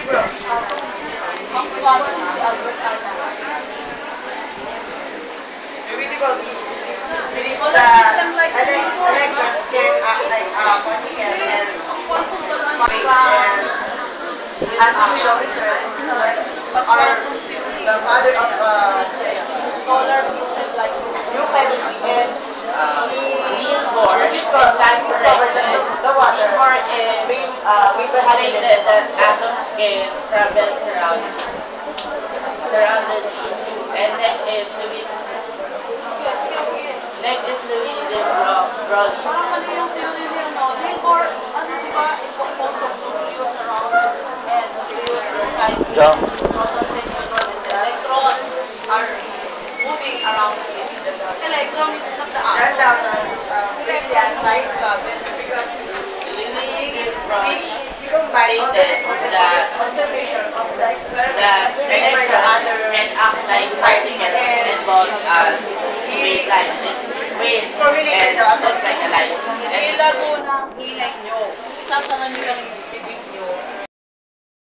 Magpapatid si Albert Einstein. Maybe di ba, bilis Solar system like electrons can act like particle and quantum pala artificial instruments are the mother of solar system like new chemistry, and Niels Bohr discovered that the water Bohr is vapor stated that atoms can travel surrounded and next is Louis de Broglie. Parang mali yung theory niya, no? Niels Bohr, ano diba, it composed of nucleus around and nucleus inside protons and neutrons. Electrons are moving around it. Electron is not the atom. Run down crazy outside because we combine all the observations of the experiment by the other and act like particles involved as waves formulated the other like a light. Ilago ng ingay nyo. Isasanan nyo lang yung bibig nyo